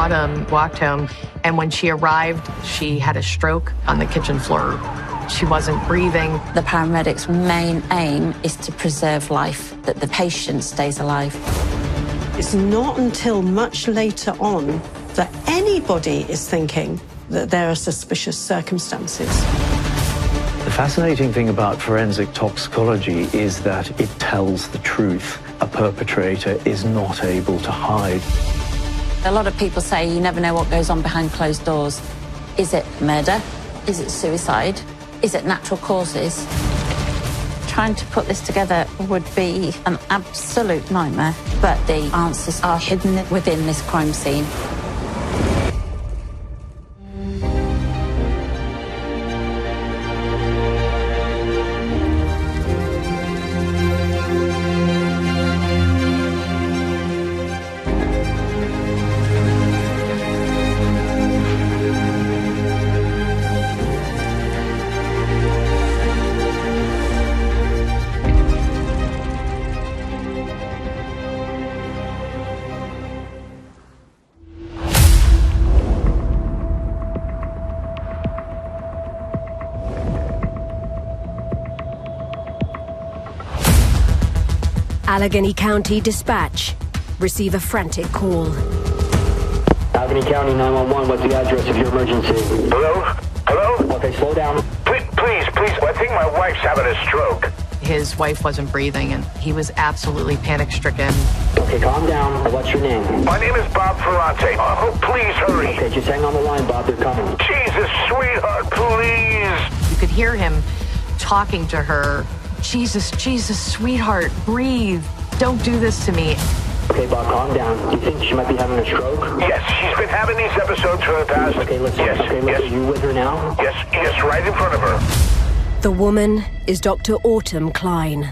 Autumn walked home, and when she arrived, she had a stroke on the kitchen floor. She wasn't breathing. The paramedics' main aim is to preserve life, that the patient stays alive. It's not until much later on that anybody is thinking that there are suspicious circumstances. The fascinating thing about forensic toxicology is that it tells the truth. A perpetrator is not able to hide. A lot of people say you never know what goes on behind closed doors. Is it murder? Is it suicide? Is it natural causes? Trying to put this together would be an absolute nightmare, but the answers are hidden within this crime scene. Allegheny County Dispatch. Receive a frantic call. Allegheny County 911, what's the address of your emergency? Hello? Hello? Okay, slow down. Please, I think my wife's having a stroke. His wife wasn't breathing, and he was absolutely panic-stricken. Okay, calm down. What's your name? My name is Bob Ferrante. Oh, please hurry. Okay, just hang on the line, Bob. They're coming. Jesus, sweetheart, please. You could hear him talking to her. Jesus, sweetheart, breathe. Don't do this to me. Okay, Bob, calm down. Do you think she might be having a stroke? Yes, she's been having these episodes for the past... Okay, listen. Yes, okay, listen. yes. Are you with her now? Yes, right in front of her. The woman is Dr. Autumn Klein.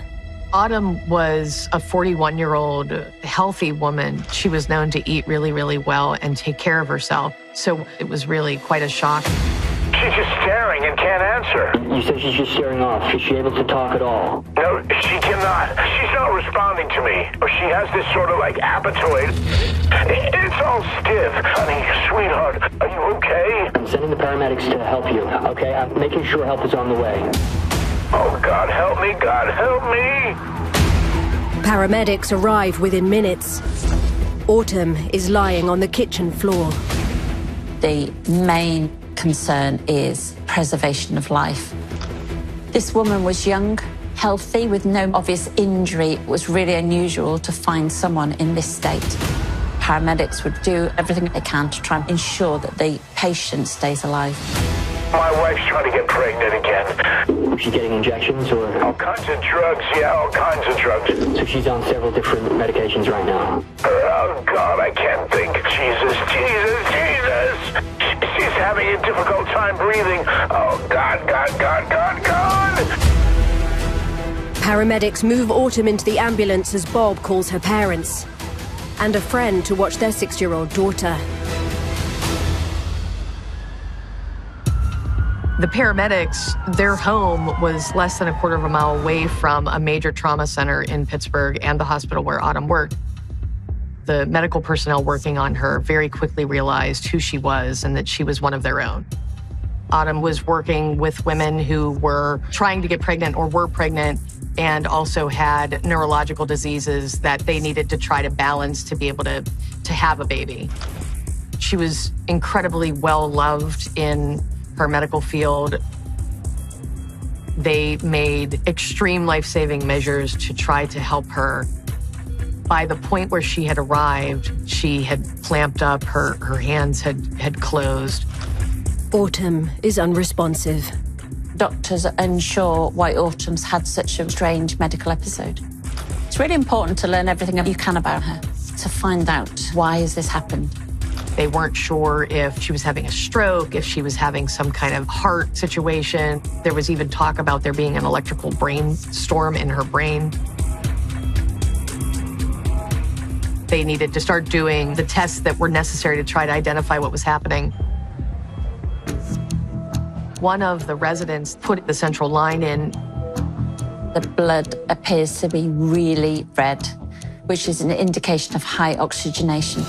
Autumn was a 41-year-old healthy woman. She was known to eat really, really well and take care of herself. So it was really quite a shock. She's just staring and can't answer. You said she's just staring off. Is she able to talk at all? No, she cannot. She's not responding to me. She has this sort of like apatoid. It's all stiff. Honey, sweetheart, are you okay? I'm sending the paramedics to help you, okay? I'm making sure help is on the way. Oh, God, help me, God, help me. Paramedics arrive within minutes. Autumn is lying on the kitchen floor. The main concern is preservation of life. This woman was young, healthy, with no obvious injury. It was really unusual to find someone in this state. Paramedics would do everything they can to try and ensure that the patient stays alive. My wife's trying to get pregnant again. Was she getting injections or? All kinds of drugs, yeah, all kinds of drugs. So she's on several different medications right now. Oh, God, I can't think. Jesus. She's having a difficult time breathing. Oh, God. Paramedics move Autumn into the ambulance as Bob calls her parents and a friend to watch their 6-year-old daughter. The paramedics, their home was less than a quarter of a mile away from a major trauma center in Pittsburgh and the hospital where Autumn worked. The medical personnel working on her very quickly realized who she was and that she was one of their own. Autumn was working with women who were trying to get pregnant or were pregnant and also had neurological diseases that they needed to try to balance to be able to have a baby. She was incredibly well-loved in her medical field. They made extreme life-saving measures to try to help her. By the point where she had arrived, she had clamped up, her hands had closed. Autumn is unresponsive. Doctors are unsure why Autumn's had such a strange medical episode. It's really important to learn everything you can about her, to find out why has this happened. They weren't sure if she was having a stroke, if she was having some kind of heart situation. There was even talk about there being an electrical brainstorm in her brain. They needed to start doing the tests that were necessary to try to identify what was happening. One of the residents put the central line in. The blood appears to be really red, which is an indication of high oxygenation.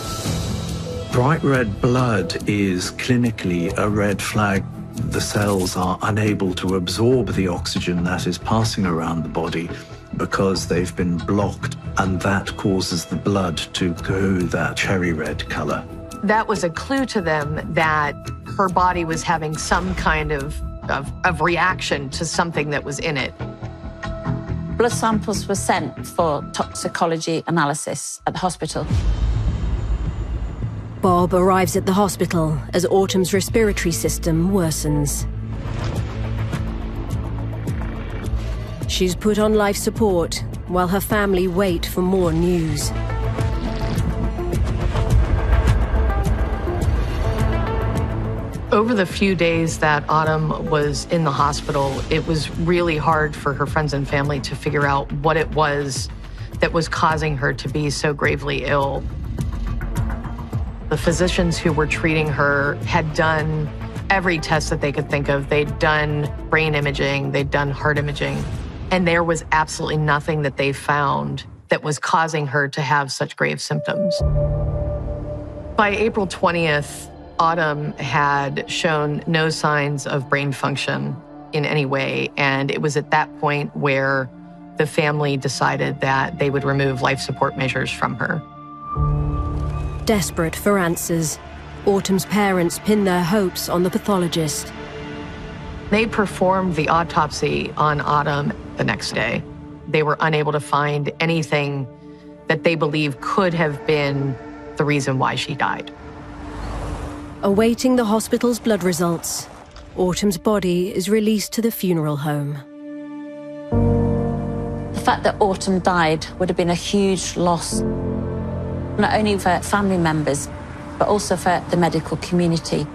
Bright red blood is clinically a red flag. The cells are unable to absorb the oxygen that is passing around the body because they've been blocked, and that causes the blood to go that cherry red color. That was a clue to them that her body was having some kind of reaction to something that was in it. Blood samples were sent for toxicology analysis at the hospital. Bob arrives at the hospital as Autumn's respiratory system worsens. She's put on life support while her family wait for more news. Over the few days that Autumn was in the hospital, it was really hard for her friends and family to figure out what it was that was causing her to be so gravely ill. The physicians who were treating her had done every test that they could think of. They'd done brain imaging, they'd done heart imaging, and there was absolutely nothing that they found that was causing her to have such grave symptoms. By April 20th, Autumn had shown no signs of brain function in any way, and it was at that point where the family decided that they would remove life support measures from her. Desperate for answers, Autumn's parents pin their hopes on the pathologist. They performed the autopsy on Autumn the next day. They were unable to find anything that they believe could have been the reason why she died. Awaiting the hospital's blood results, Autumn's body is released to the funeral home. The fact that Autumn died would have been a huge loss, not only for family members, but also for the medical community.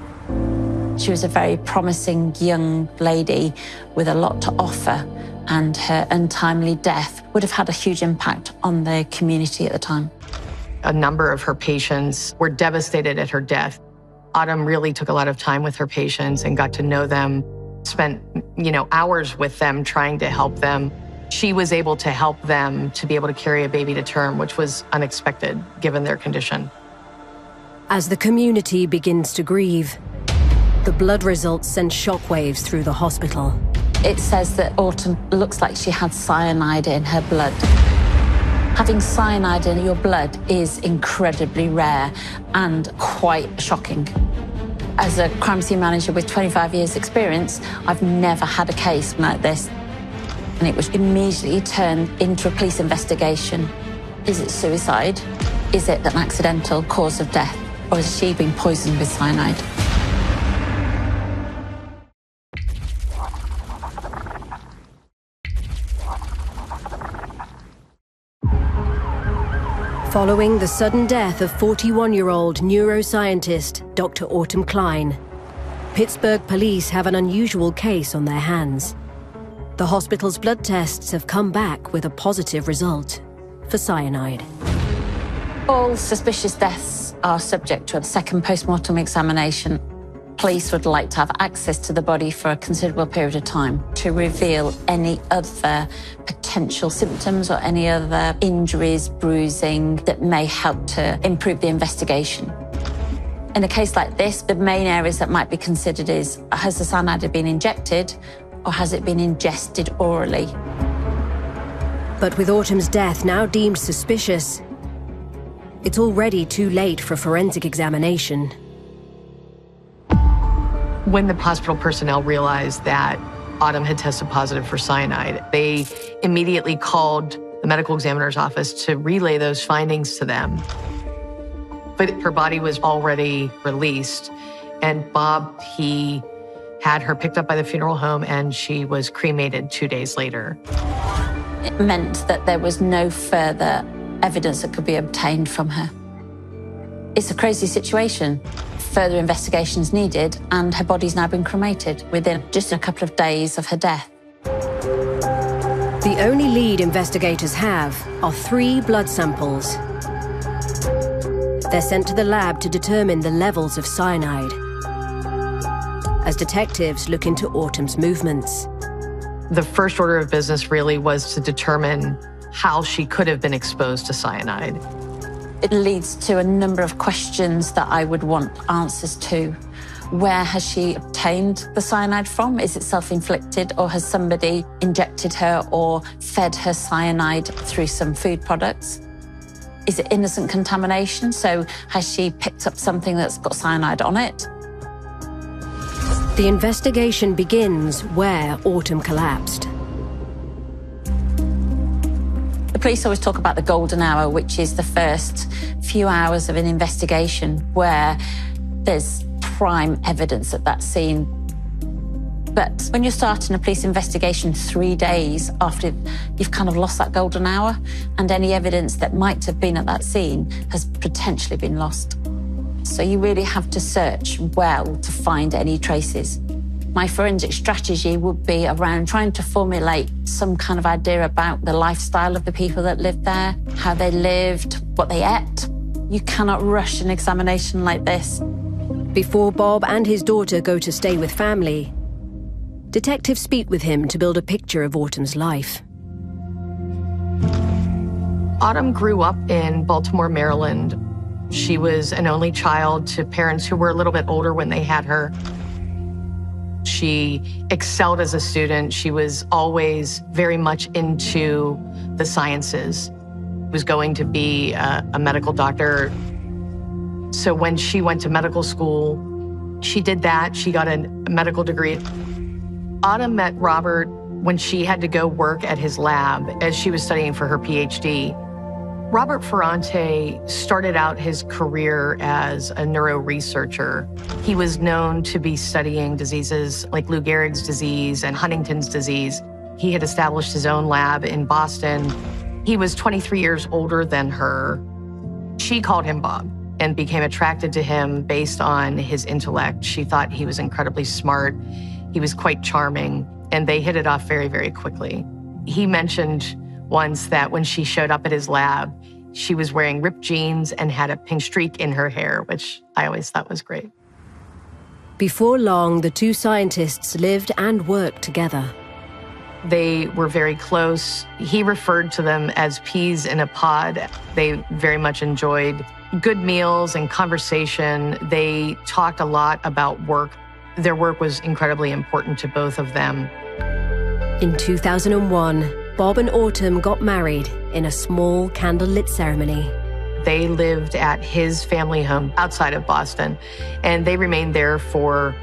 She was a very promising young lady with a lot to offer, and her untimely death would have had a huge impact on the community at the time. A number of her patients were devastated at her death. Autumn really took a lot of time with her patients and got to know them, spent, hours with them trying to help them. She was able to help them to be able to carry a baby to term, which was unexpected given their condition. As the community begins to grieve, the blood results send shockwaves through the hospital. It says that Autumn looks like she had cyanide in her blood. Having cyanide in your blood is incredibly rare and quite shocking. As a crime scene manager with 25 years experience, I've never had a case like this. And it was immediately turned into a police investigation. Is it suicide? Is it an accidental cause of death? Or has she been poisoned with cyanide? Following the sudden death of 41-year-old neuroscientist Dr. Autumn Klein, Pittsburgh police have an unusual case on their hands. The hospital's blood tests have come back with a positive result for cyanide. All suspicious deaths are subject to a second post-mortem examination. Police would like to have access to the body for a considerable period of time to reveal any other potential symptoms or any other injuries, bruising that may help to improve the investigation. In a case like this, the main areas that might be considered is, has the cyanide been injected or has it been ingested orally? But with Autumn's death now deemed suspicious, it's already too late for forensic examination. When the hospital personnel realized that Autumn had tested positive for cyanide, they immediately called the medical examiner's office to relay those findings to them. But her body was already released, and Bob, he had her picked up by the funeral home, and she was cremated 2 days later. It meant that there was no further evidence that could be obtained from her. It's a crazy situation. Further investigations needed, and her body's now been cremated within just a couple of days of her death. The only lead investigators have are 3 blood samples. They're sent to the lab to determine the levels of cyanide, as detectives look into Autumn's movements. The first order of business really was to determine how she could have been exposed to cyanide. It leads to a number of questions that I would want answers to. Where has she obtained the cyanide from? Is it self-inflicted, or has somebody injected her or fed her cyanide through some food products? Is it innocent contamination? So has she picked up something that's got cyanide on it? The investigation begins where Autumn collapsed. The police always talk about the golden hour, which is the first few hours of an investigation where there's prime evidence at that scene. But when you're starting a police investigation 3 days after you've kind of lost that golden hour, and any evidence that might have been at that scene has potentially been lost. So you really have to search well to find any traces. My forensic strategy would be around trying to formulate some kind of idea about the lifestyle of the people that lived there, how they lived, what they ate. You cannot rush an examination like this. Before Bob and his daughter go to stay with family, detectives speak with him to build a picture of Autumn's life. Autumn grew up in Baltimore, Maryland. She was an only child to parents who were a little bit older when they had her. She excelled as a student. She was always very much into the sciences. Was going to be a medical doctor. So when she went to medical school, she did that. She got a medical degree. Autumn met Robert when she had to go work at his lab as she was studying for her PhD. Robert Ferrante started out his career as a neuroresearcher. He was known to be studying diseases like Lou Gehrig's disease and Huntington's disease. He had established his own lab in Boston. He was 23 years older than her. She called him Bob and became attracted to him based on his intellect. She thought he was incredibly smart. He was quite charming, and they hit it off very, very quickly. He mentioned once that when she showed up at his lab, she was wearing ripped jeans and had a pink streak in her hair, which I always thought was great. Before long, the two scientists lived and worked together. They were very close. He referred to them as peas in a pod. They very much enjoyed good meals and conversation. They talked a lot about work. Their work was incredibly important to both of them. In 2001, Bob and Autumn got married in a small candlelit ceremony. They lived at his family home outside of Boston, and they remained there for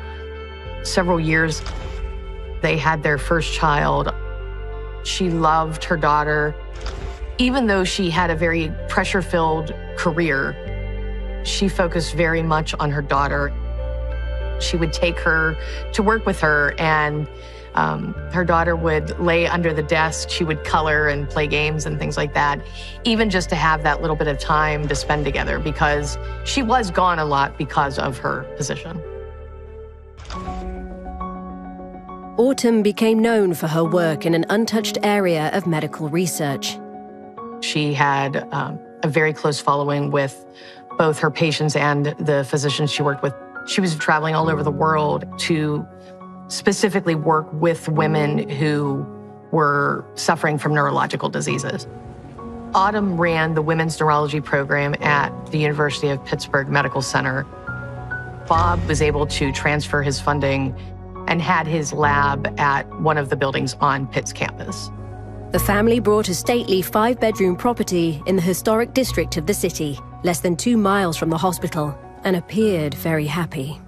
several years. They had their first child. She loved her daughter. Even though she had a very pressure-filled career, she focused very much on her daughter. She would take her to work with her, and her daughter would lay under the desk. She would color and play games and things like that, even just to have that little bit of time to spend together, because she was gone a lot because of her position. Autumn became known for her work in an untouched area of medical research. She had a very close following with both her patients and the physicians she worked with. She was traveling all over the world to specifically work with women who were suffering from neurological diseases. Autumn ran the women's neurology program at the University of Pittsburgh Medical Center. Bob was able to transfer his funding and had his lab at one of the buildings on Pitt's campus. The family bought a stately 5-bedroom property in the historic district of the city, less than 2 miles from the hospital, and appeared very happy.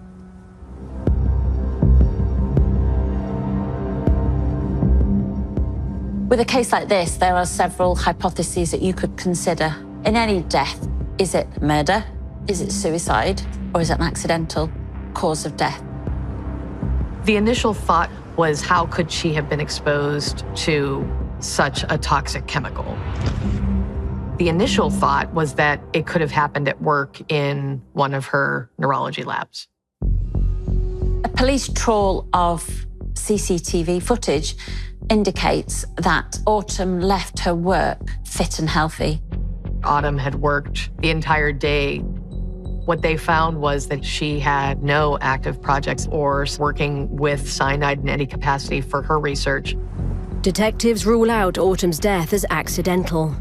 With a case like this, there are several hypotheses that you could consider. In any death, is it murder? Is it suicide? Or is it an accidental cause of death? The initial thought was, how could she have been exposed to such a toxic chemical? The initial thought was that it could have happened at work in one of her neurology labs. A police trawl of CCTV footage indicates that Autumn left her work fit and healthy. Autumn had worked the entire day. What they found was that she had no active projects or working with cyanide in any capacity for her research. Detectives rule out Autumn's death as accidental.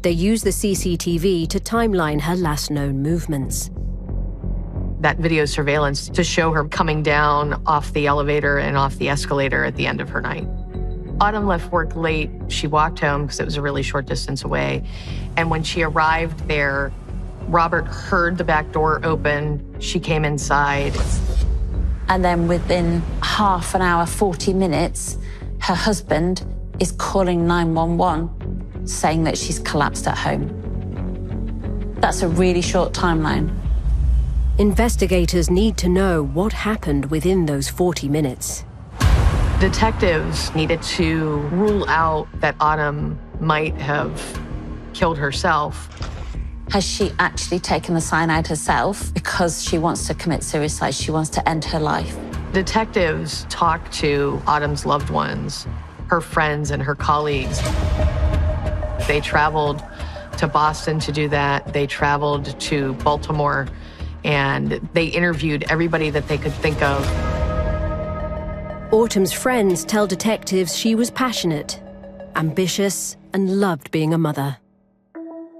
They use the CCTV to timeline her last known movements. That video surveillance to show her coming down off the elevator and off the escalator at the end of her night. Autumn left work late. She walked home because it was a really short distance away. And when she arrived there, Robert heard the back door open. She came inside. And then within half an hour, 40 minutes, her husband is calling 911 saying that she's collapsed at home. That's a really short timeline. Investigators need to know what happened within those 40 minutes. Detectives needed to rule out that Autumn might have killed herself. Has she actually taken the cyanide herself because she wants to commit suicide? She wants to end her life. Detectives talked to Autumn's loved ones, her friends and her colleagues. They traveled to Boston to do that. They traveled to Baltimore, and they interviewed everybody that they could think of. Autumn's friends tell detectives she was passionate, ambitious, and loved being a mother.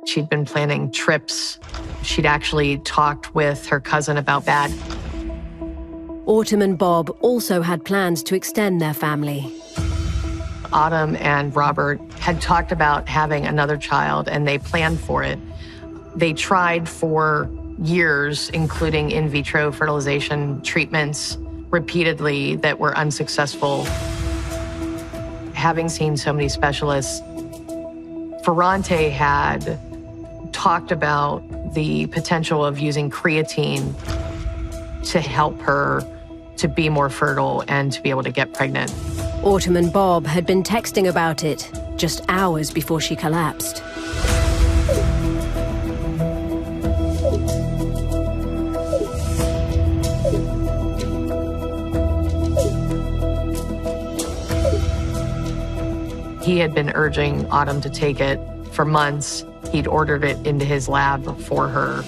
She'd been planning trips. She'd actually talked with her cousin about that. Autumn and Bob also had plans to extend their family. Autumn and Robert had talked about having another child, and they planned for it. They tried for years, including in vitro fertilization treatments, repeatedly that were unsuccessful. Having seen so many specialists, Ferrante had talked about the potential of using creatine to help her to be more fertile and to be able to get pregnant. Autumn and Bob had been texting about it just hours before she collapsed. He had been urging Autumn to take it for months. He'd ordered it into his lab for her.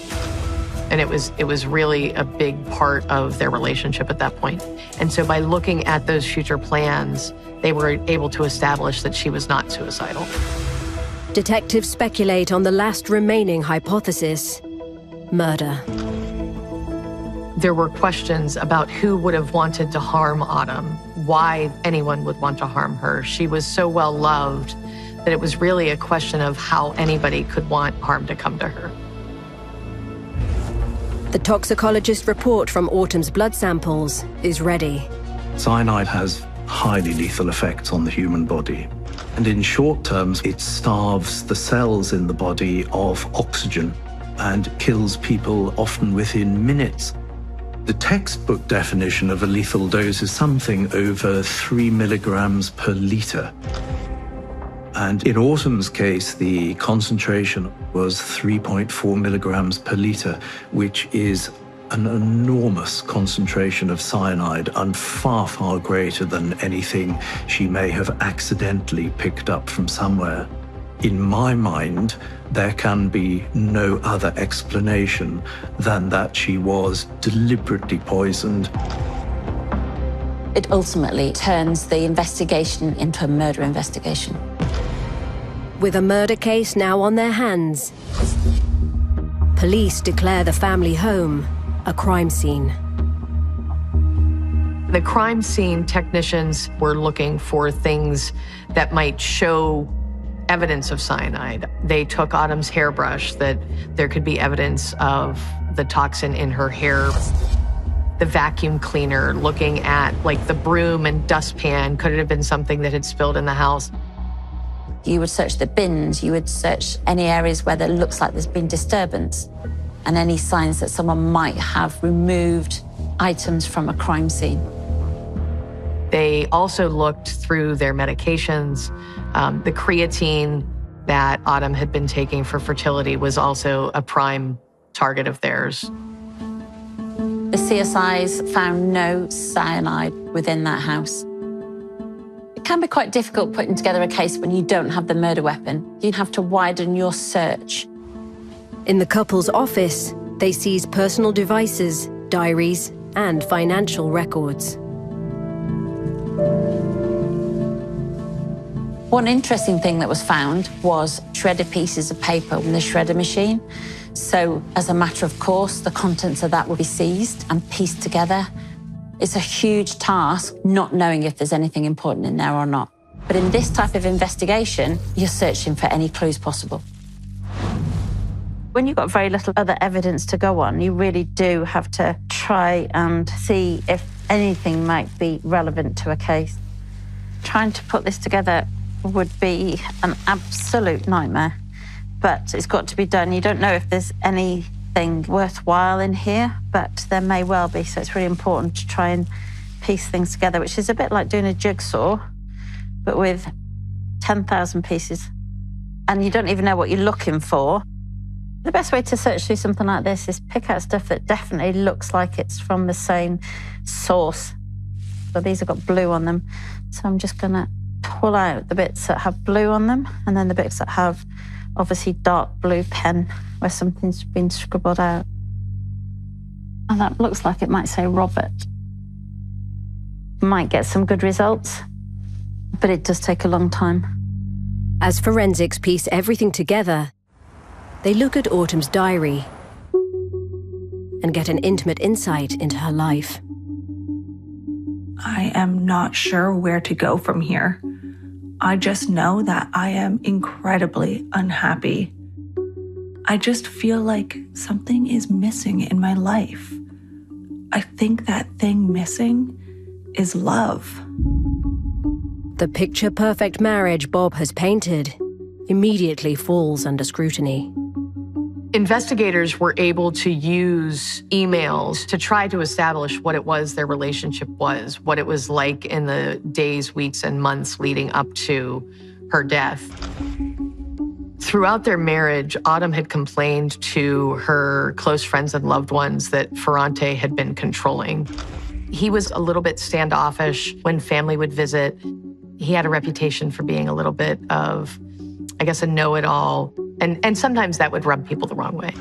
And it was really a big part of their relationship at that point. And so by looking at those future plans, they were able to establish that she was not suicidal. Detectives speculate on the last remaining hypothesis: murder. There were questions about who would have wanted to harm Autumn, why anyone would want to harm her. She was so well loved that it was really a question of how anybody could want harm to come to her. The toxicologist report from Autumn's blood samples is ready. Cyanide has highly lethal effects on the human body. And in short terms, it starves the cells in the body of oxygen and kills people often within minutes. The textbook definition of a lethal dose is something over 3 milligrams per liter. And in Autumn's case, the concentration was 3.4 milligrams per liter, which is an enormous concentration of cyanide and far, far greater than anything she may have accidentally picked up from somewhere. In my mind, there can be no other explanation than that she was deliberately poisoned. It ultimately turns the investigation into a murder investigation. With a murder case now on their hands, police declare the family home a crime scene. The crime scene technicians were looking for things that might show evidence of cyanide. They took Autumn's hairbrush, that there could be evidence of the toxin in her hair. The vacuum cleaner, looking at like the broom and dustpan, could it have been something that had spilled in the house? You would search the bins, you would search any areas where there looks like there's been disturbance and any signs that someone might have removed items from a crime scene. They also looked through their medications. The creatine that Autumn had been taking for fertility was also a prime target of theirs. The CSIs found no cyanide within that house. It can be quite difficult putting together a case when you don't have the murder weapon. You have to widen your search. In the couple's office, they seize personal devices, diaries, and financial records. One interesting thing that was found was shredded pieces of paper in the shredder machine. So as a matter of course, the contents of that would be seized and pieced together. It's a huge task not knowing if there's anything important in there or not. But in this type of investigation, you're searching for any clues possible. When you've got very little other evidence to go on, you really do have to try and see if anything might be relevant to a case. Trying to put this together would be an absolute nightmare, but it's got to be done. You don't know if there's anything worthwhile in here, but there may well be, so it's really important to try and piece things together, which is a bit like doing a jigsaw, but with 10,000 pieces, and you don't even know what you're looking for. The best way to search through something like this is pick out stuff that definitely looks like it's from the same source. So these have got blue on them, so I'm just going to pull out the bits that have blue on them, and then the bits that have obviously dark blue pen where something's been scribbled out. And that looks like it might say Robert. Might get some good results, but it does take a long time. As forensics piece everything together, they look at Autumn's diary and get an intimate insight into her life. I am not sure where to go from here. I just know that I am incredibly unhappy. I just feel like something is missing in my life. I think that thing missing is love. The picture-perfect marriage Bob has painted immediately falls under scrutiny. Investigators were able to use emails to try to establish what it was their relationship was, what it was like in the days, weeks, and months leading up to her death. Throughout their marriage, Autumn had complained to her close friends and loved ones that Ferrante had been controlling. He was a little bit standoffish when family would visit. He had a reputation for being a little bit of, I guess, a know-it-all. And sometimes that would rub people the wrong way.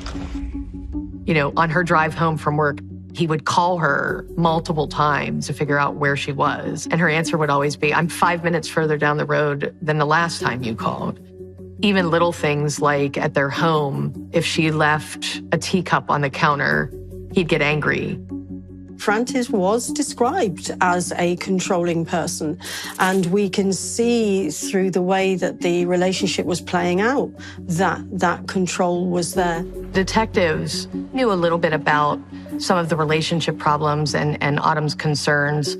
You know, on her drive home from work, he would call her multiple times to figure out where she was. And her answer would always be, I'm 5 minutes further down the road than the last time you called. Even little things like at their home, if she left a teacup on the counter, he'd get angry. Francis was described as a controlling person, and we can see through the way that the relationship was playing out that that control was there. Detectives knew a little bit about some of the relationship problems and Autumn's concerns.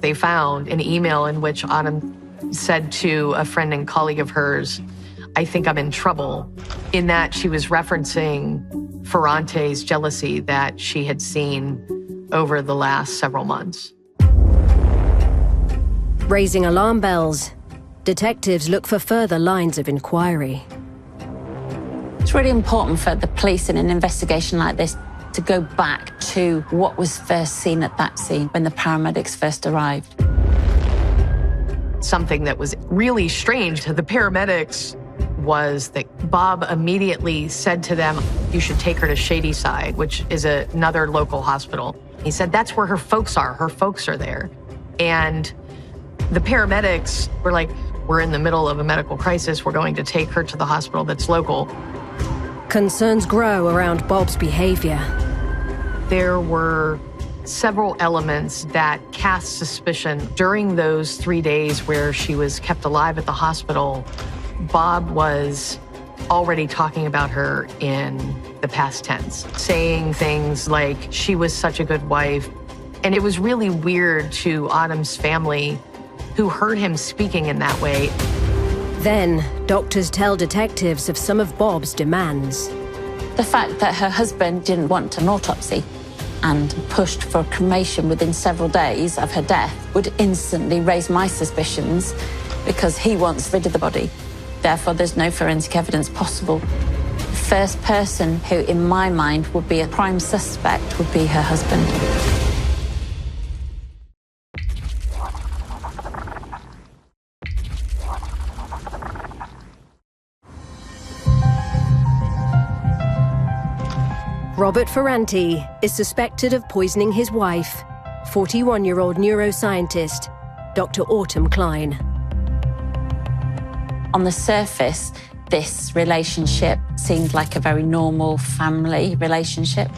They found an email in which Autumn said to a friend and colleague of hers, I think I'm in trouble, in that she was referencing Ferrante's jealousy that she had seen over the last several months. Raising alarm bells, detectives look for further lines of inquiry. It's really important for the police in an investigation like this to go back to what was first seen at that scene when the paramedics first arrived. Something that was really strange to the paramedics was that Bob immediately said to them, you should take her to Shadyside, which is another local hospital. He said, that's where her folks are. Her folks are there. And the paramedics were like, we're in the middle of a medical crisis. We're going to take her to the hospital that's local. Concerns grow around Bob's behavior. There were several elements that cast suspicion. During those 3 days where she was kept alive at the hospital, Bob was already talking about her in the past tense, saying things like she was such a good wife. And it was really weird to Autumn's family, who heard him speaking in that way. Then, doctors tell detectives of some of Bob's demands. The fact that her husband didn't want an autopsy and pushed for cremation within several days of her death would instantly raise my suspicions, because he wants rid of the body. Therefore, there's no forensic evidence possible. The first person who, in my mind, would be a prime suspect would be her husband. Robert Ferrante is suspected of poisoning his wife, 41-year-old neuroscientist, Dr. Autumn Klein. On the surface, this relationship seemed like a very normal family relationship,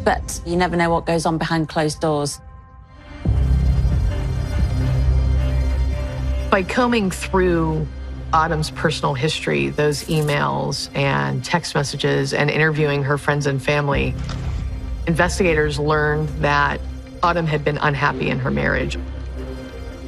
but you never know what goes on behind closed doors. By combing through Autumn's personal history, those emails and text messages, and interviewing her friends and family, investigators learned that Autumn had been unhappy in her marriage.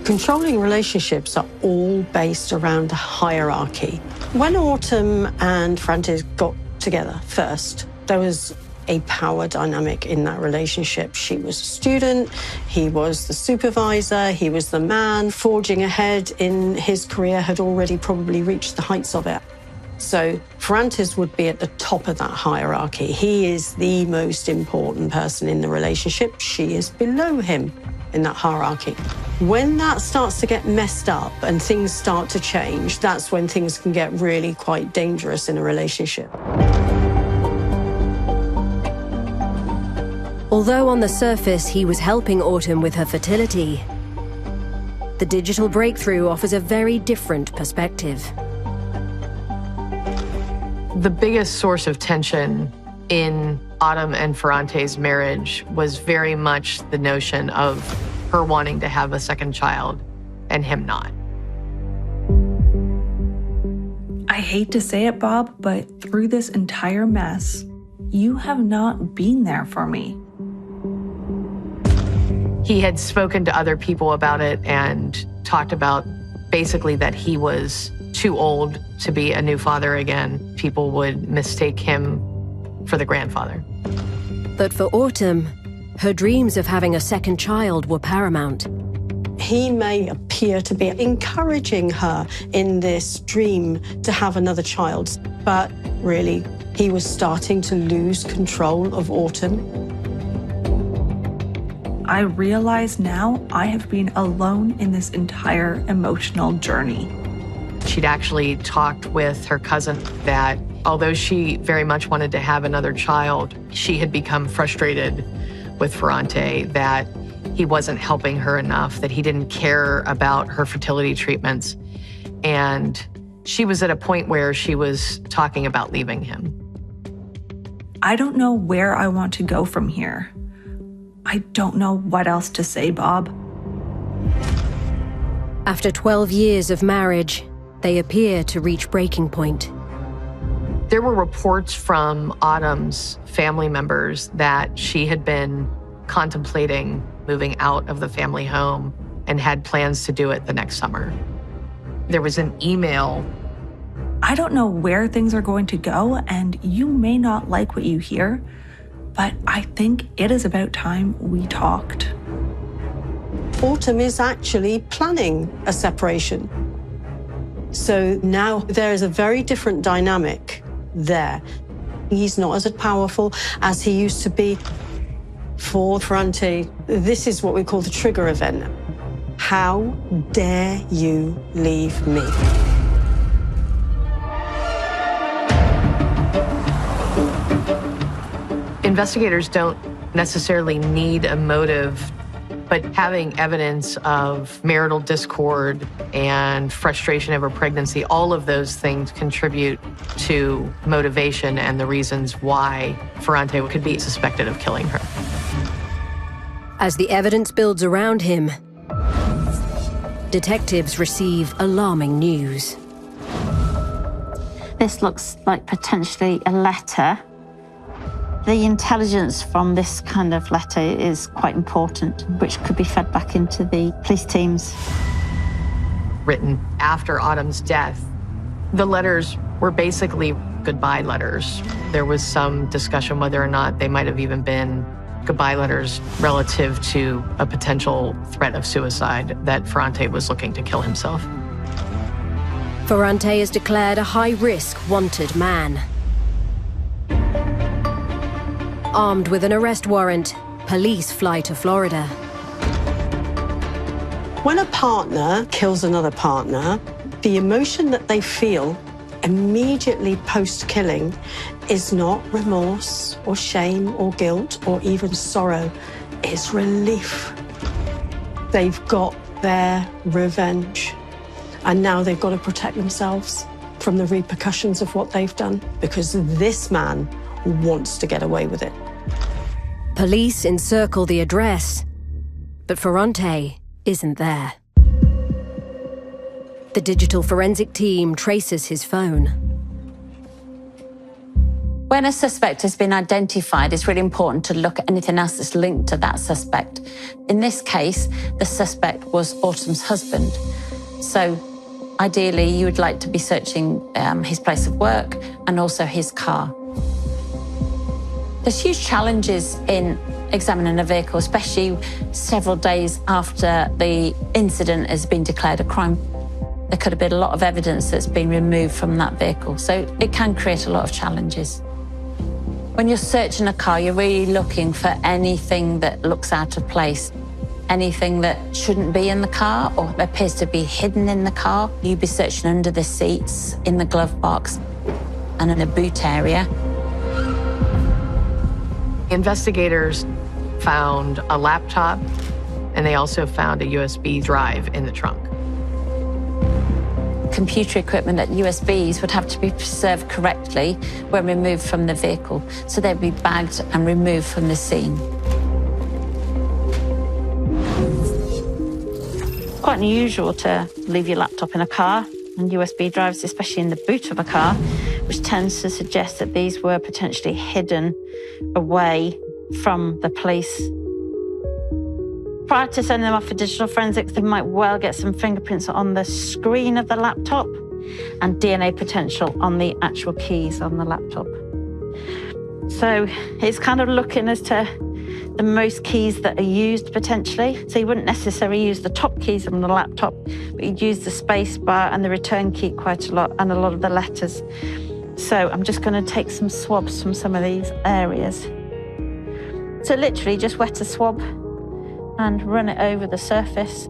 Controlling relationships are all based around a hierarchy. When Autumn and Francis got together first, there was a power dynamic in that relationship. She was a student, he was the supervisor, he was the man forging ahead in his career, had already probably reached the heights of it. So Francis would be at the top of that hierarchy. He is the most important person in the relationship. She is below him in that hierarchy. When that starts to get messed up and things start to change, that's when things can get really quite dangerous in a relationship. Although on the surface he was helping Autumn with her fertility, the digital breakthrough offers a very different perspective. The biggest source of tension in Autumn and Ferrante's marriage was very much the notion of her wanting to have a second child and him not. I hate to say it, Bob, but through this entire mess, you have not been there for me. He had spoken to other people about it and talked about basically that he was too old to be a new father again. People would mistake him for the grandfather. But for Autumn, her dreams of having a second child were paramount. He may appear to be encouraging her in this dream to have another child, but really, he was starting to lose control of Autumn. I realize now I have been alone in this entire emotional journey. She'd actually talked with her cousin that although she very much wanted to have another child, she had become frustrated with Ferrante, that he wasn't helping her enough, that he didn't care about her fertility treatments. And she was at a point where she was talking about leaving him. I don't know where I want to go from here. I don't know what else to say, Bob. After 12 years of marriage, they appear to reach breaking point. There were reports from Autumn's family members that she had been contemplating moving out of the family home and had plans to do it the next summer. There was an email. I don't know where things are going to go, and you may not like what you hear, but I think it is about time we talked. Autumn is actually planning a separation. So now there is a very different dynamic there. He's not as powerful as he used to be. For Ferrante, this is what we call the trigger event. How dare you leave me? Investigators don't necessarily need a motive, but having evidence of marital discord and frustration over pregnancy, all of those things contribute to motivation and the reasons why Ferrante could be suspected of killing her. As the evidence builds around him, detectives receive alarming news. This looks like potentially a letter. The intelligence from this kind of letter is quite important, which could be fed back into the police teams. Written after Autumn's death, the letters were basically goodbye letters. There was some discussion whether or not they might have even been goodbye letters relative to a potential threat of suicide, that Ferrante was looking to kill himself. Ferrante is declared a high-risk wanted man. Armed with an arrest warrant, police fly to Florida. When a partner kills another partner, the emotion that they feel immediately post-killing is not remorse or shame or guilt or even sorrow. It's relief. They've got their revenge. And now they've got to protect themselves from the repercussions of what they've done, because this man wants to get away with it. Police encircle the address, but Ferrante isn't there. The digital forensic team traces his phone. When a suspect has been identified, it's really important to look at anything else that's linked to that suspect. In this case, the suspect was Autumn's husband. So ideally, you would like to be searching his place of work and also his car. There's huge challenges in examining a vehicle, especially several days after the incident has been declared a crime. There could have been a lot of evidence that's been removed from that vehicle, so it can create a lot of challenges. When you're searching a car, you're really looking for anything that looks out of place, anything that shouldn't be in the car or appears to be hidden in the car. You'd be searching under the seats, in the glove box, and in the boot area. Investigators found a laptop, and they also found a USB drive in the trunk. Computer equipment at USBs would have to be preserved correctly when removed from the vehicle, so they'd be bagged and removed from the scene. Quite unusual to leave your laptop in a car, and USB drives, especially in the boot of a car, which tends to suggest that these were potentially hidden away from the police. Prior to sending them off for digital forensics, they might well get some fingerprints on the screen of the laptop and DNA potential on the actual keys on the laptop. So it's kind of looking as to the most keys that are used potentially. So you wouldn't necessarily use the top keys on the laptop, but you'd use the space bar and the return key quite a lot, and a lot of the letters. So I'm just going to take some swabs from some of these areas. So literally just wet a swab and run it over the surface.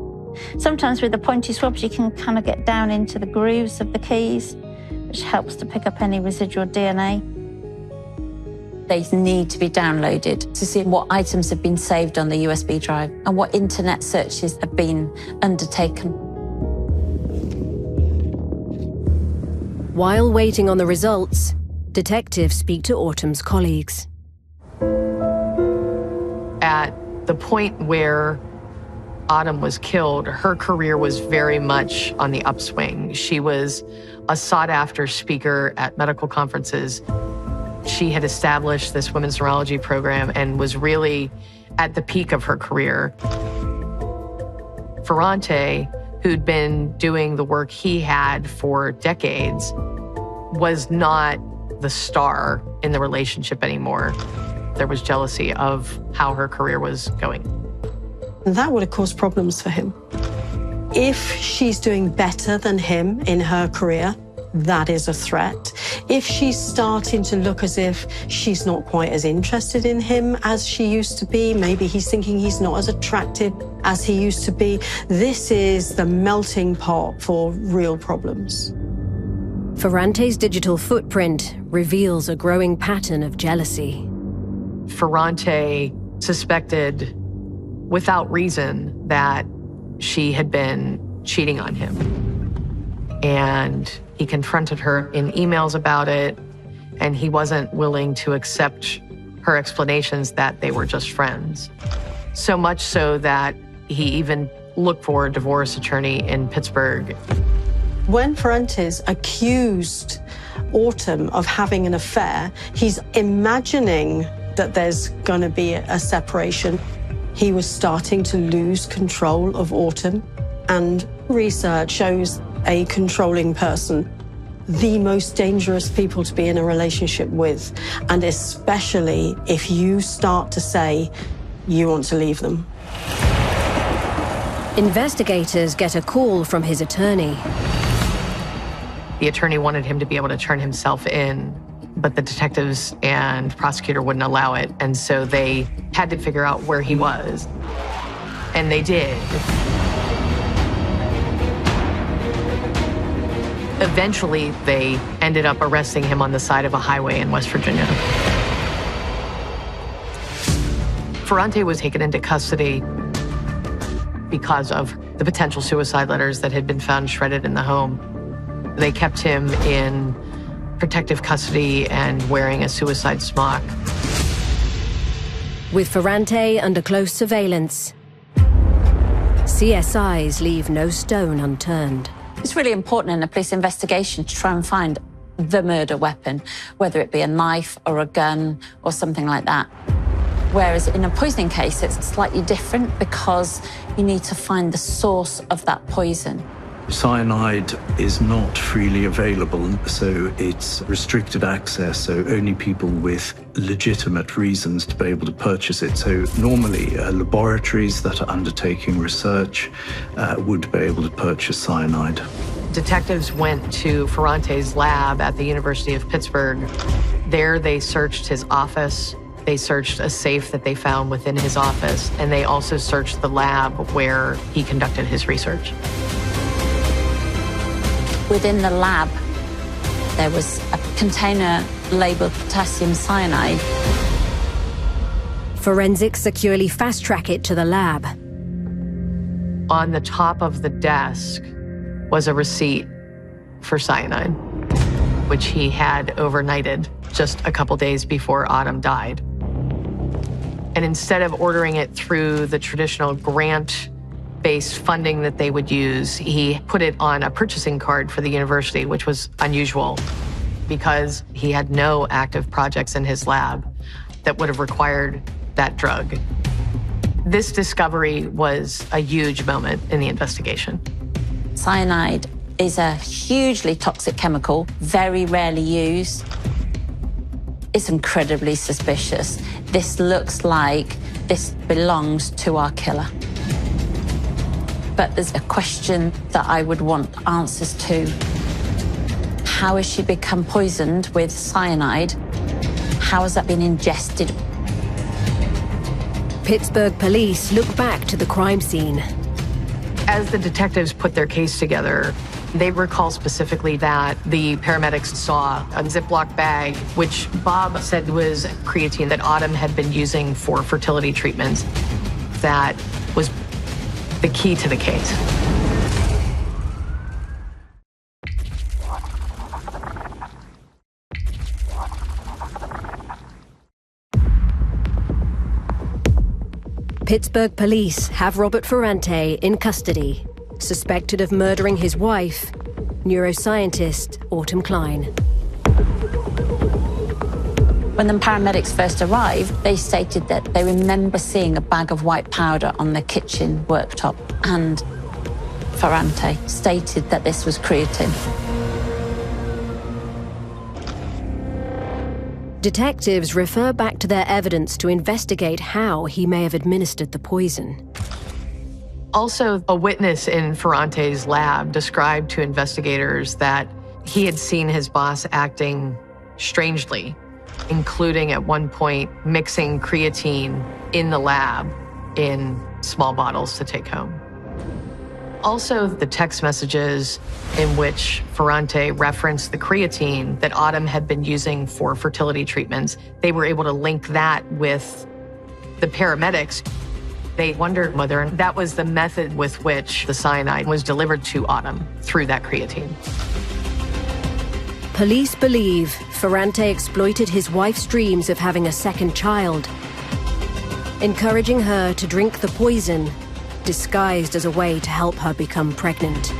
Sometimes with the pointy swabs, you can kind of get down into the grooves of the keys, which helps to pick up any residual DNA. They need to be downloaded to see what items have been saved on the USB drive and what internet searches have been undertaken. While waiting on the results, detectives speak to Autumn's colleagues. At the point where Autumn was killed, her career was very much on the upswing. She was a sought-after speaker at medical conferences. She had established this women's neurology program and was really at the peak of her career. Ferrante, who'd been doing the work he had for decades, was not the star in the relationship anymore. There was jealousy of how her career was going. That would have caused problems for him. If she's doing better than him in her career, that is a threat. If she's starting to look as if she's not quite as interested in him as she used to be, maybe he's thinking he's not as attractive as he used to be, this is the melting pot for real problems. Ferrante's digital footprint reveals a growing pattern of jealousy. Ferrante suspected, without reason, that she had been cheating on him. And he confronted her in emails about it, and he wasn't willing to accept her explanations that they were just friends. So much so that he even looked for a divorce attorney in Pittsburgh. When Ferrante's accused Autumn of having an affair, he's imagining that there's going to be a separation. He was starting to lose control of Autumn, and research shows a controlling person, the most dangerous people to be in a relationship with, and especially if you start to say you want to leave them. Investigators get a call from his attorney. The attorney wanted him to be able to turn himself in, but the detectives and prosecutor wouldn't allow it, and so they had to figure out where he was, and they did. Eventually, they ended up arresting him on the side of a highway in West Virginia. Ferrante was taken into custody because of the potential suicide letters that had been found shredded in the home. They kept him in protective custody and wearing a suicide smock. With Ferrante under close surveillance, CSIs leave no stone unturned. It's really important in a police investigation to try and find the murder weapon, whether it be a knife or a gun or something like that. Whereas in a poisoning case, it's slightly different because you need to find the source of that poison. Cyanide is not freely available, so it's restricted access, so only people with legitimate reasons to be able to purchase it. So normally laboratories that are undertaking research would be able to purchase cyanide. Detectives went to Ferrante's lab at the University of Pittsburgh. There they searched his office. They searched a safe that they found within his office, and they also searched the lab where he conducted his research. Within the lab, there was a container labeled potassium cyanide. Forensics securely fast-track it to the lab. On the top of the desk was a receipt for cyanide, which he had overnighted just a couple days before Autumn died. And instead of ordering it through the traditional grant-based funding that they would use, he put it on a purchasing card for the university, which was unusual because he had no active projects in his lab that would have required that drug. This discovery was a huge moment in the investigation. Cyanide is a hugely toxic chemical, very rarely used. It's incredibly suspicious. This looks like this belongs to our killer. But there's a question that I would want answers to. How has she become poisoned with cyanide? How has that been ingested? Pittsburgh police look back to the crime scene. As the detectives put their case together, they recall specifically that the paramedics saw a Ziploc bag, which Bob said was creatine that Autumn had been using for fertility treatments. That was the key to the case. Pittsburgh police have Robert Ferrante in custody, suspected of murdering his wife, neuroscientist Autumn Klein. When the paramedics first arrived, they stated that they remember seeing a bag of white powder on the kitchen worktop, and Ferrante stated that this was creatine. Detectives refer back to their evidence to investigate how he may have administered the poison. Also, a witness in Ferrante's lab described to investigators that he had seen his boss acting strangely, including at one point mixing creatine in the lab in small bottles to take home. Also, the text messages in which Ferrante referenced the creatine that Autumn had been using for fertility treatments, they were able to link that with the paramedics. They wondered whether that was the method with which the cyanide was delivered to Autumn through that creatine. Police believe Ferrante exploited his wife's dreams of having a second child, encouraging her to drink the poison, disguised as a way to help her become pregnant.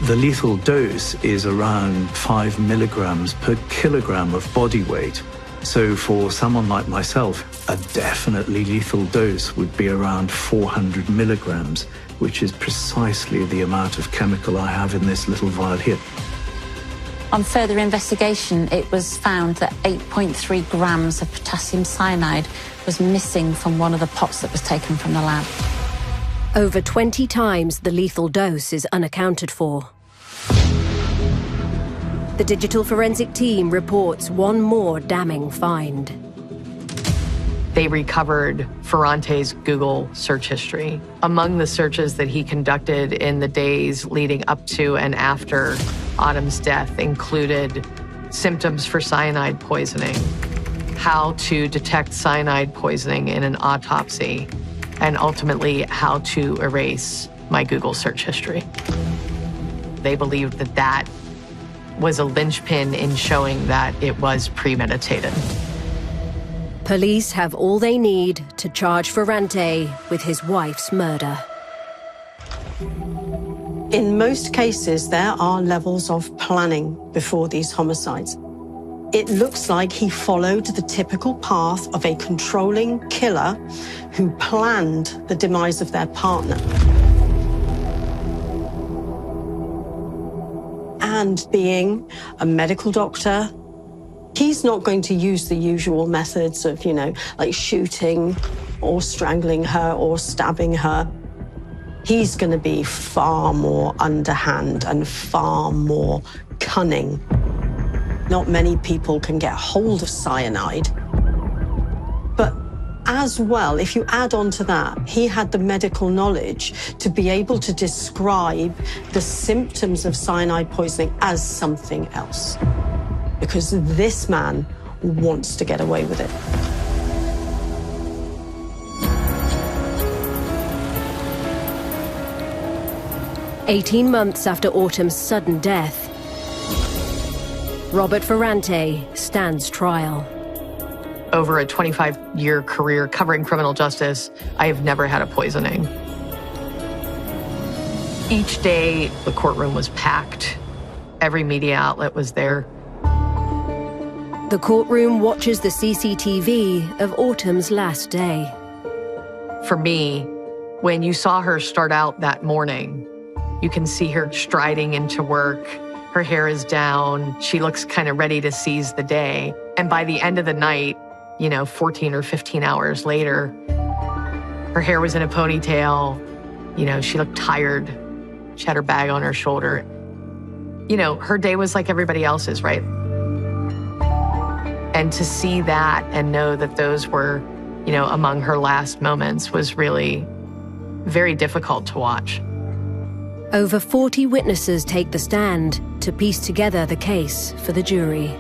The lethal dose is around 5 milligrams per kilogram of body weight. So for someone like myself, a definitely lethal dose would be around 400 milligrams, which is precisely the amount of chemical I have in this little vial here. On further investigation, it was found that 8.3 grams of potassium cyanide was missing from one of the pots that was taken from the lab. Over 20 times the lethal dose is unaccounted for. The digital forensic team reports one more damning find. They recovered Ferrante's Google search history. Among the searches that he conducted in the days leading up to and after Autumn's death included symptoms for cyanide poisoning, how to detect cyanide poisoning in an autopsy, and ultimately how to erase my Google search history. They believed that that was a linchpin in showing that it was premeditated. Police have all they need to charge Ferrante with his wife's murder. In most cases, there are levels of planning before these homicides. It looks like he followed the typical path of a controlling killer who planned the demise of their partner. And being a medical doctor, he's not going to use the usual methods of, like shooting or strangling her or stabbing her. He's going to be far more underhand and far more cunning. Not many people can get hold of cyanide. But as well, if you add on to that, he had the medical knowledge to be able to describe the symptoms of cyanide poisoning as something else. Because this man wants to get away with it. "18 months after Autumn's sudden death, Robert Ferrante stands trial. Over a 25-year career covering criminal justice, I have never had a poisoning. Each day, the courtroom was packed. Every media outlet was there. The courtroom watches the CCTV of Autumn's last day. For me, when you saw her start out that morning, you can see her striding into work. Her hair is down. She looks kind of ready to seize the day. And by the end of the night, 14 or 15 hours later, her hair was in a ponytail. She looked tired. She had her bag on her shoulder. Her day was like everybody else's, right? And to see that and know that those were, among her last moments was really very difficult to watch. Over 40 witnesses take the stand to piece together the case for the jury.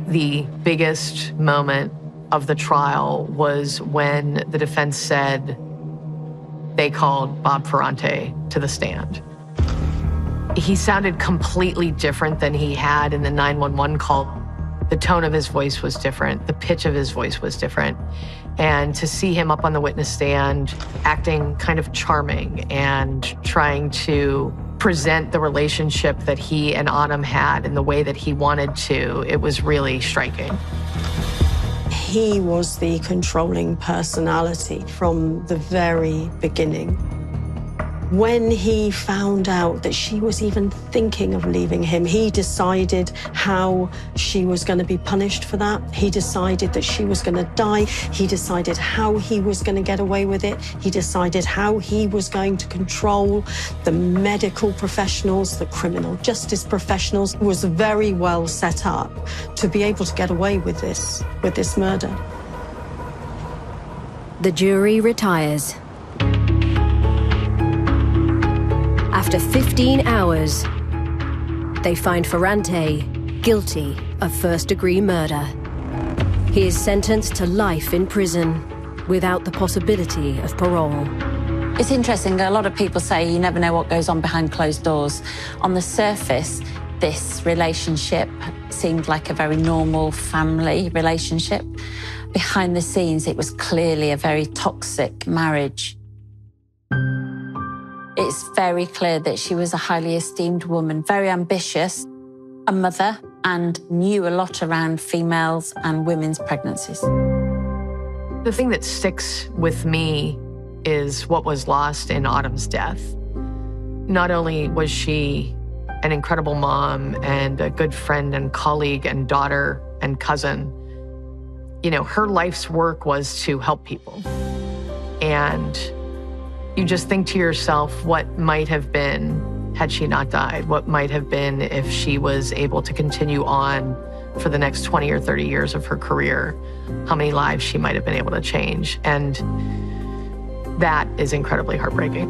The biggest moment of the trial was when the defense said they called Bob Ferrante to the stand. He sounded completely different than he had in the 911 call. The tone of his voice was different. The pitch of his voice was different. And to see him up on the witness stand acting kind of charming and trying to present the relationship that he and Autumn had in the way that he wanted to, it was really striking. He was the controlling personality from the very beginning. When he found out that she was even thinking of leaving him, he decided how she was going to be punished for that. He decided that she was going to die. He decided how he was going to get away with it. He decided how he was going to control the medical professionals, the criminal justice professionals. It was very well set up to be able to get away with this murder. The jury retires. After 15 hours, they find Ferrante guilty of first-degree murder. He is sentenced to life in prison without the possibility of parole. It's interesting, a lot of people say you never know what goes on behind closed doors. On the surface, this relationship seemed like a very normal family relationship. Behind the scenes, it was clearly a very toxic marriage. It's very clear that she was a highly esteemed woman, very ambitious, a mother, and knew a lot around females and women's pregnancies. The thing that sticks with me is what was lost in Autumn's death. Not only was she an incredible mom and a good friend and colleague and daughter and cousin, her life's work was to help people. And you just think to yourself, what might have been had she not died? What might have been if she was able to continue on for the next 20 or 30 years of her career? How many lives she might have been able to change? And that is incredibly heartbreaking.